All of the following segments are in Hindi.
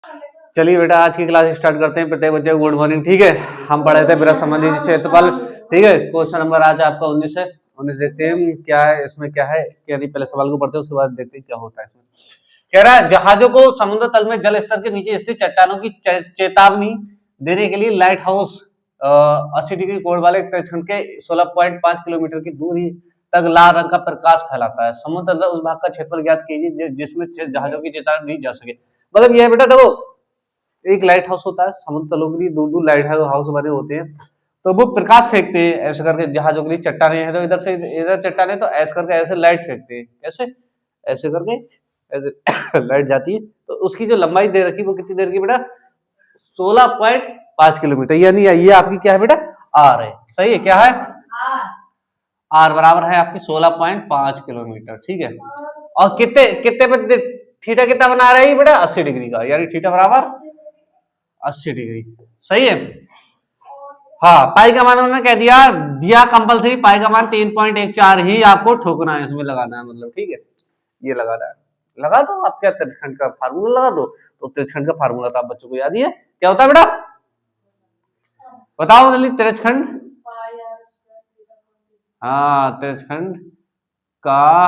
चलिए बेटा आज की क्लास स्टार्ट करते हैं। प्रत्येक बच्चे गुड मॉर्निंग। ठीक है, हम पढ़े थे वृत्त संबंधी क्षेत्रफल। ठीक है, क्वेश्चन नंबर आज आपका 19 है। 19 देखते हैं क्या है इसमें, क्या है क्या नहीं। पहले सवाल को पढ़ते हैं, उसके बाद देखते हैं क्या होता है इसमें। कह रहा है जहाजों को समुद्र तल में जल स्तर के नीचे स्थित चट्टानों की चेतावनी देने के लिए लाइट हाउस 80 डिग्री कोण वाले तटखंड के 16.5 किलोमीटर की दूरी तक लाल रंग का प्रकाश फैलाता है। समुद्र तल उस भाग का क्षेत्रफल ज्ञात कीजिए जिसमें जहाजों की चेतावनी दी जा सके। मतलब यह बेटा देखो, एक लाइट हाउस होता है, समुद्र तलों के लिए दूर दूर लाइट हाउस बने होते हैं, तो वो प्रकाश फेंकते हैं ऐसे करके। जहाजों के लिए चट्टाने हैं तो इधर से इधर चट्टाने, तो ऐसे करके ऐसे लाइट फेंकते हैं, कैसे ऐसे करके ऐसे लाइट जाती है। तो उसकी जो लंबाई दे रखी वो कितनी देर की बेटा, 16.5 किलोमीटर। यानी ये आपकी क्या है बेटा, आर है। सही है, क्या है आर बराबर है आपकी 16.5 किलोमीटर। ठीक है, और कितने कितने पे थीटा कितना बना रहा है बेटा, 80 डिग्री का, यानी थीटा बराबर 80 डिग्री। सही है। हाँ, पाई का मान उन्होंने कह दिया दिया कंपलसरी, पाई का मान 3.14 ही आपको ठोकना है, इसमें लगाना है। मतलब ठीक है, ये लगाना है, लगा दो। आप क्या त्रिज्यखंड का फार्मूला लगा दो, तो त्रिज्यखंड का फार्मूला तो आप बच्चों को याद ही है। क्या होता है बेटा, बताओ जल्दी। त्रिज्यखंड, हाँ, त्रिज्यखंड का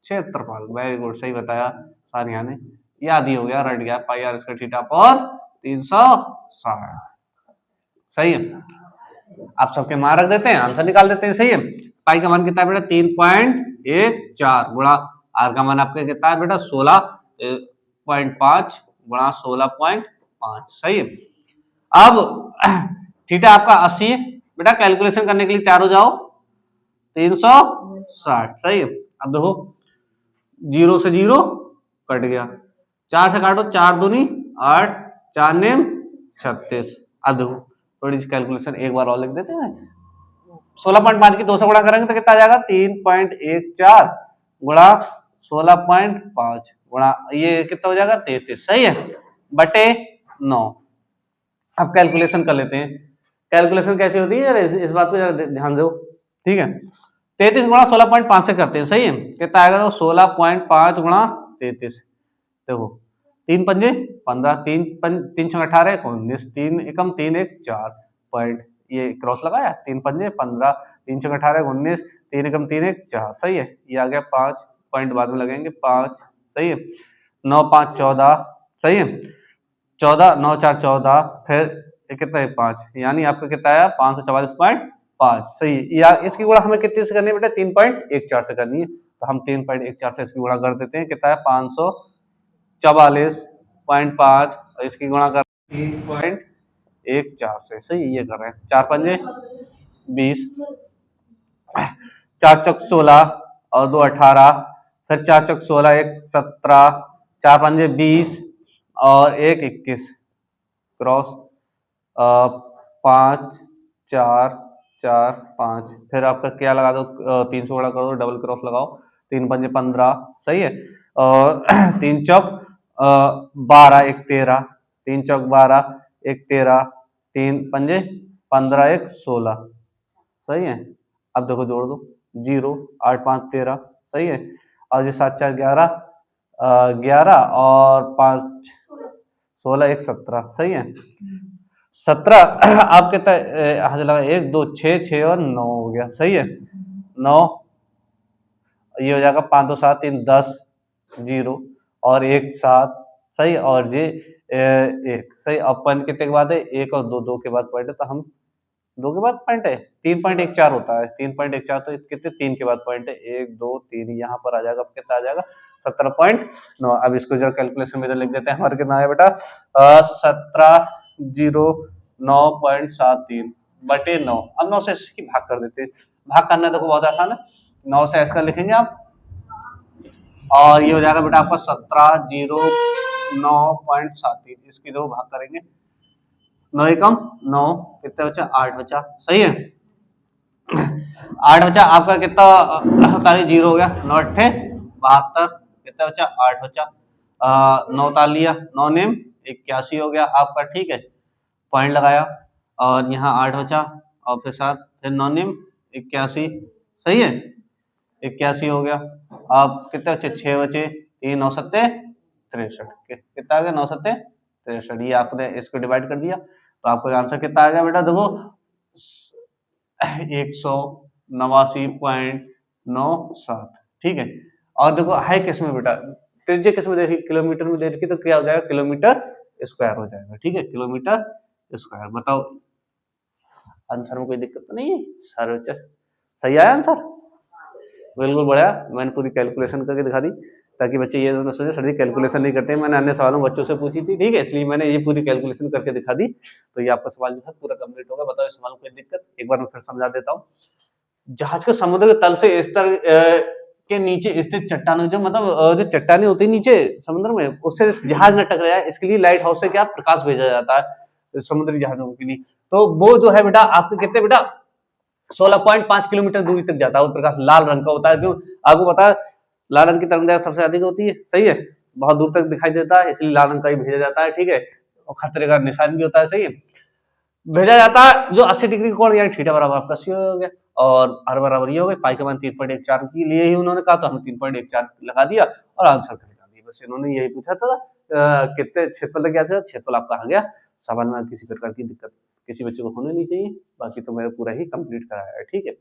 क्षेत्रफल। वेरी गुड, सही बताया सानिया ने, याद ही हो गया, रट गया। पाई आर स्क्वायर थीटा पर 360। सही है, आप सबके मान रख देते हैं, आंसर निकाल देते हैं। सही है, पाई का मान कितना है बेटा, 3.14 गुणा आर का मान आपका कितना है बेटा, 16.5 गुणा 16.5। सही है। अब थीटा आपका 80 है बेटा, कैलकुलेशन करने के लिए तैयार हो जाओ। 360। सही है। अब देखो, 0 से 0 कट गया, 4 से काटो, 4 दूनी 8, 4 नेम 36। अब देखो थोड़ी सी कैलकुलेशन एक बार और लिख देते हैं। 16.5 की 2 से गुणा करेंगे तो कितना आ जाएगा, 3.14 गुणा 16.5 गुणा ये कितना हो जाएगा, 33। सही है, बटे 9। अब कैलकुलेशन कर लेते हैं। कैलकुलेशन कैसी होती है यार, इस बात को जरा ध्यान दो। ठीक है, 33 गुणा 16.5 से करते हैं। सही है, कितना आएगा, तो 16.5 गुणा 33। देखो 3 पंजे 15, 3 छंग 18, 19, 3 एकम 3 1 4 पॉइंट, ये क्रॉस लगाया, 3 पंजे 15, 3 छंग 18, 19, 3 एकम 3 1 4। सही है, ये आ गया 5 पॉइंट, बाद में लगेंगे 5। सही है, 9 5 14। सही है, 14 9 4 14, फिर कितना है 5, यानी आपका कितना आया 544.5। सही है, या इसकी गुणा हमें कितने से करनी है बेटा, 3.14 से करनी है। तो हम 3.14 से इसकी गुणा कर देते हैं, कितना है 544.5, और इसकी गुणा कर 3.14 से। सही, ये कर रहे हैं। 4 पंजे 20, 4 चौक 16 और 2 18, फिर 4 चौक 16 1 17, 4 पंजे 20 और 1 21, क्रॉस 5 4 4 5, फिर आपका क्या लगा दो, 3 से गुणा कर दो, डबल क्रॉस लगाओ, 3 पंजे 15। सही है, और 3 चौक 12 1 13, 3 चौक 12 1 13, 3 पंजे 15 1 16। सही है, अब देखो जोड़ दो, 0 8 5 13। सही है, और ये 7 4 11, 11 और 5 16 1 17। सही है, 17 आप कितना यहाँ से लगा, 1 2 6 6 और 9 हो गया। सही है, 9, ये हो जाएगा 5 2 7 3 10, 0 और 1 7। सही, और ये 1। सही, अब पॉइंट कितने के बाद है, 1 और 2, 2 के बाद पॉइंट है, तो हम 2 के बाद पॉइंट है, 3.14 होता है। 3.14 तो कितने, 3 के बाद पॉइंट है, 1 2 3, यहाँ पर आ जाएगा, कितना आ जाएगा 17.9। अब इसको जरा कैलकुलेशन में लिख देते हैं, हमारे कितना है बेटा, 1709.73 बटे 9। अब 9 से इसकी भाग कर देते हैं। भाग करना देखो बहुत आसान है, 9 से इसका लिखेंगे आप, और ये हो जाएगा बेटा आपका 1709.73। इसकी दो भाग करेंगे, 9 एकम 9, कितना बचा, 8 बचा। सही है, 8 बचा आपका, कितना होता है, 0 हो गया, 9 8 72, कितना बचा, 8 बचा, 9 ताल लिया, 9 नेम 81 हो गया आपका। ठीक है, पॉइंट लगाया, और यहाँ 8 बचा, और फिर 7, फिर 9 नेम 81। सही है, 81 हो गया। अब कितने बचे, 6 बचे, 3 9 7 63, कितना आ गया, 9 7 63, आपने इसको डिवाइड कर दिया तो आपका आंसर कितना आ गया बेटा, देखो 189.97, ठीक है। और देखो है किस में बेटा, त्रिज्या किस में देखी, किलोमीटर में दे रखी तो क्या हो जाएगा, किलोमीटर स्क्वायर हो जाएगा, ठीक है, किलोमीटर स्क्वायर। बताओ आंसर में कोई दिक्कत तो नहीं है, सर सही आया आंसर, बिल्कुल बढ़िया। मैंने पूरी कैलकुलेशन करके दिखा दी ताकि बच्चे ये ना सोचे सर जी कैलकुलेशन नहीं करते। मैंने अन्य सवालों बच्चों से पूछी थी, ठीक है, इसलिए मैंने ये पूरी कैलकुलेशन करके दिखा दी। तो ये आपका सवाल जो है पूरा कंप्लीट होगा। बताओ इस सवाल में कोई दिक्कत, एक बार मैं फिर समझा देता हूँ। जहाज को समुद्र के तल से स्तर के नीचे स्थित चट्टानों, जो मतलब जो चट्टाने होती है नीचे समुद्र में, उससे जहाज न टकराए इसके लिए लाइट हाउस से क्या प्रकाश भेजा जाता है समुद्री जहाजों के लिए। तो वो जो है बेटा आपके कितने बेटा 16.5 किलोमीटर दूरी तक जाता है वो प्रकाश, लाल रंग का होता है। क्यों, आपको पता है लाल रंग की तरंगदैर्घ्य सबसे अधिक होती है, सही है, बहुत दूर तक दिखाई देता है, इसलिए लाल रंग का ही भेजा जाता है, ठीक है। और खतरे का निशान भी होता है, सही है, भेजा जाता है जो 80 डिग्री कोण यानी थीटा बराबर आपका सी हो गया, और आर बराबर ये हो गया पाई का मान 3.14 के लिए ही उन्होंने कहा, तो हमने 3.14 लगा दिया और आंसर कर दिया। बस इन्होंने यही पूछा था कितने क्षेत्रफल तक गया था, क्षेत्रफल आपका आ गया। सवाल में किसी प्रकार की दिक्कत किसी बच्चे को होनी नहीं चाहिए, बाकी तो मैं पूरा ही कंप्लीट कराया है, ठीक है।